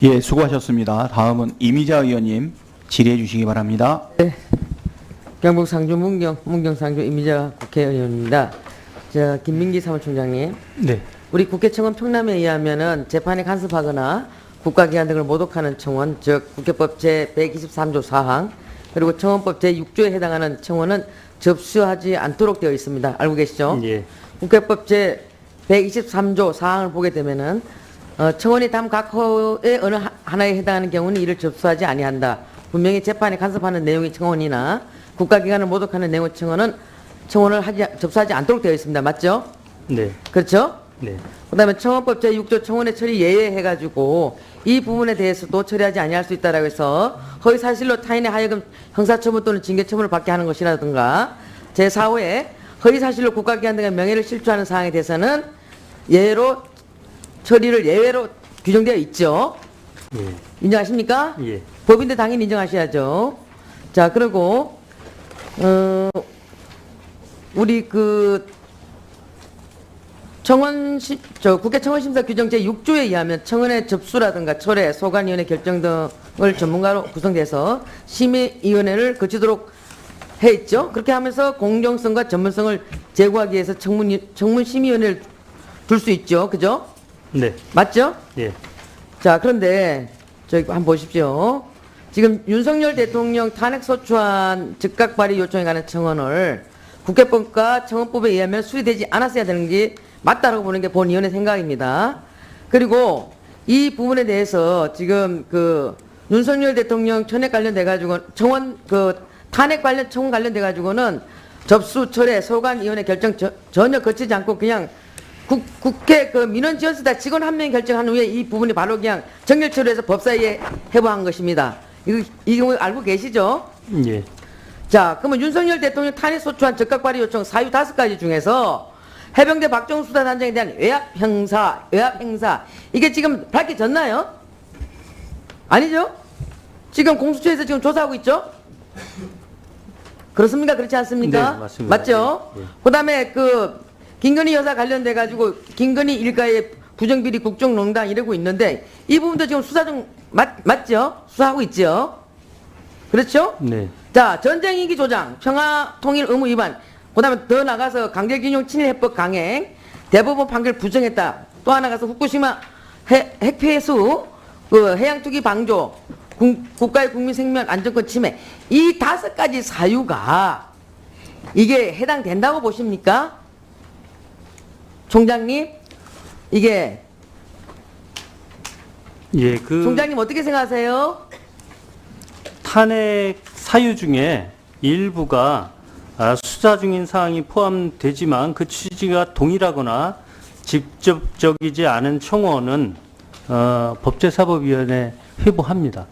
예, 수고하셨습니다. 다음은 이미자 의원님 질의해 주시기 바랍니다. 네. 경북 상주 문경 상주 이미자 국회의원입니다. 김민기 사무총장님. 네. 우리 국회청원 평람에 의하면은 재판에 간섭하거나 국가기관 등을 모독하는 청원, 즉 국회법 제123조 4항 그리고 청원법 제6조에 해당하는 청원은 접수하지 않도록 되어 있습니다. 알고 계시죠? 예. 국회법 제123조 4항을 보게 되면은 청원이 다음 각 호의 어느 하나에 해당하는 경우는 이를 접수하지 아니한다. 분명히 재판에 간섭하는 내용의 청원이나 국가기관을 모독하는 내용의 청원은 접수하지 않도록 되어 있습니다. 맞죠? 네. 그렇죠? 네. 그다음에 청원법 제6조 청원의 처리 예외해가지고 이 부분에 대해서도 처리하지 아니할 수 있다라고 해서 허위 사실로 타인의 하여금 형사처분 또는 징계처분을 받게 하는 것이라든가 제4호에 허위 사실로 국가기관 등의 명예를 실추하는 사항에 대해서는 처리를 예외로 규정되어 있죠. 예. 인정하십니까? 예. 법인데 당연히 인정하셔야죠. 자, 그리고 우리 국회 청원심사 규정 제6조에 의하면 청원의 접수라든가 철회, 소관위원회 결정 등을 전문가로 구성돼서 심의위원회를 거치도록 해 있죠. 그렇게 하면서 공정성과 전문성을 제고하기 위해서 청문심의위원회를 둘 수 있죠. 그죠? 네. 맞죠? 예. 자, 그런데 저기 한번 보십시오. 지금 윤석열 대통령 탄핵소추안 즉각 발의 요청에 관한 청원을 국회법과 청원법에 의하면 수리되지 않았어야 되는 게 맞다라고 보는 게 본위원회 생각입니다. 그리고 이 부분에 대해서 지금 윤석열 대통령 탄핵 관련돼 가지고 탄핵 관련 청원 관련돼 가지고는 접수 철회 소관위원회 결정 전혀 거치지 않고 그냥 국회 민원지원수다 직원 한 명이 결정한 후에 이 부분이 바로 그냥 정결 처리해서 법사위에 해부한 것입니다. 이 경우 알고 계시죠? 예. 자, 그러면 윤석열 대통령 탄핵소추안 즉각 발의 요청 사유 5가지 중에서 해병대 박정우 수사단장에 대한 외압 행사 이게 지금 밝혀졌나요? 아니죠? 지금 공수처에서 지금 조사하고 있죠? 그렇습니까? 그렇지 않습니까? 네, 맞습니다. 맞죠? 예. 그다음에 김건희 여사 관련돼 가지고 김건희 일가의 부정비리 국정농단 이러고 있는데 이 부분도 지금 수사 중 맞죠? 수사하고 있죠? 그렇죠? 네. 자, 전쟁이기 조장, 평화통일 의무 위반, 그다음에 더 나가서 강제징용 친일해법 강행, 대법원 판결 부정했다. 또 하나 가서 후쿠시마 핵폐수, 해양투기 방조, 국가의 국민 생명 안전권 침해 이 5가지 사유가 이게 해당된다고 보십니까? 총장님, 이게 예, 총장님 어떻게 생각하세요? 탄핵 사유 중에 일부가 수사 중인 사항이 포함되지만 그 취지가 동일하거나 직접적이지 않은 청원은 법제사법위원회 회부합니다.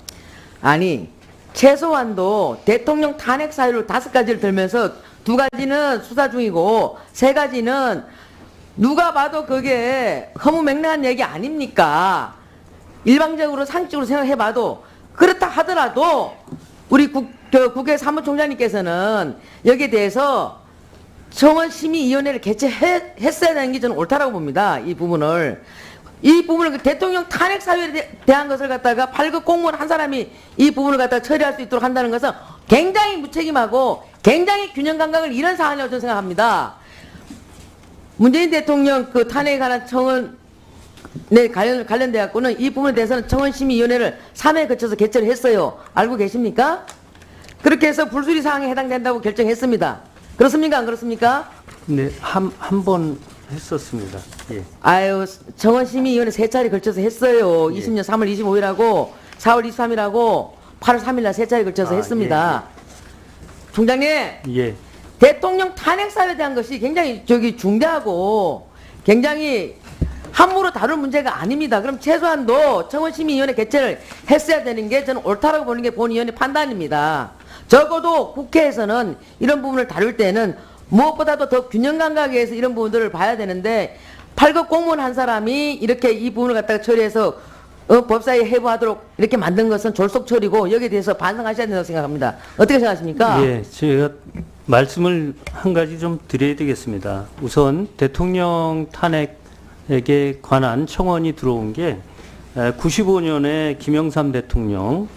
아니, 최소한도 대통령 탄핵 사유를 5가지를 들면서 2가지는 수사 중이고 3가지는 누가 봐도 그게 허무맹랑한 얘기 아닙니까? 일방적으로 상식적으로 생각해봐도 그렇다 하더라도 우리 국회 사무총장님께서는 여기에 대해서 청원심의위원회를 개최했어야 되는 게 저는 옳다라고 봅니다. 이 부분을 대통령 탄핵 사유에 대한 것을 갖다가 8급 공무원 한 사람이 이 부분을 갖다가 처리할 수 있도록 한다는 것은 굉장히 무책임하고 굉장히 균형 감각을 잃은 사안이라고 저는 생각합니다. 문재인 대통령 탄핵에 관한 청원에 관련돼 갖고는 이 부분에 대해서는 청원심의위원회를 3회에 거쳐서 개최를 했어요. 알고 계십니까? 그렇게 해서 불수리 사항에 해당된다고 결정했습니다. 그렇습니까? 안 그렇습니까? 네, 한 번 했었습니다. 예. 아유, 청원심의위원회 3차례 걸쳐서 했어요. 예. 20년 3월 25일하고 4월 23일하고 8월 3일날 3차례 걸쳐서 했습니다. 예. 총장님, 예. 대통령 탄핵 사유에 대한 것이 굉장히 중대하고 굉장히 함부로 다룰 문제가 아닙니다. 그럼 최소한도 청원심의위원회 개최를 했어야 되는 게 저는 옳다라고 보는 게 본위원회 판단입니다. 적어도 국회에서는 이런 부분을 다룰 때는 무엇보다도 더 균형 감각에 해서 이런 부분들을 봐야 되는데 8급 공무원 한 사람이 이렇게 이 부분을 갖다가 처리해서 법사위에 해부하도록 이렇게 만든 것은 졸속 처리고 여기에 대해서 반성하셔야 된다고 생각합니다. 어떻게 생각하십니까? 예, 제가 말씀을 한 가지 좀 드려야 되겠습니다. 우선 대통령 탄핵에 관한 청원이 들어온 게 95년에 김영삼 대통령,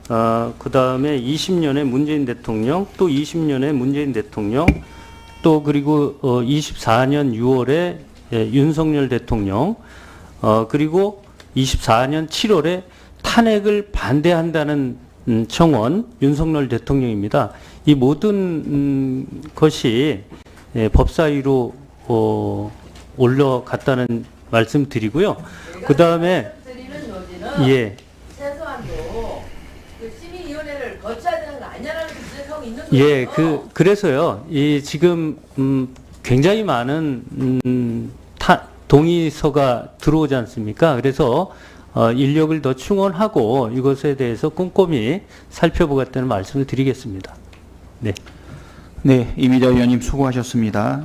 그 다음에 20년에 문재인 대통령, 또 20년에 문재인 대통령, 또 그리고 24년 6월에 윤석열 대통령, 그리고 24년 7월에 탄핵을 반대한다는 청원 윤석열 대통령입니다. 이 모든 것이 법사위로 올라갔다는 말씀 드리고요. 그 다음에 예. 최소한도 그 심의위원회를 거쳐야 되는 거 아니냐라는 지적하고 있는 거예요. 예, 그래서요, 이 지금, 굉장히 많은, 동의서가 들어오지 않습니까? 그래서, 인력을 더 충원하고 이것에 대해서 꼼꼼히 살펴보겠다는 말씀을 드리겠습니다. 네. 네, 이미자 의원님 수고하셨습니다.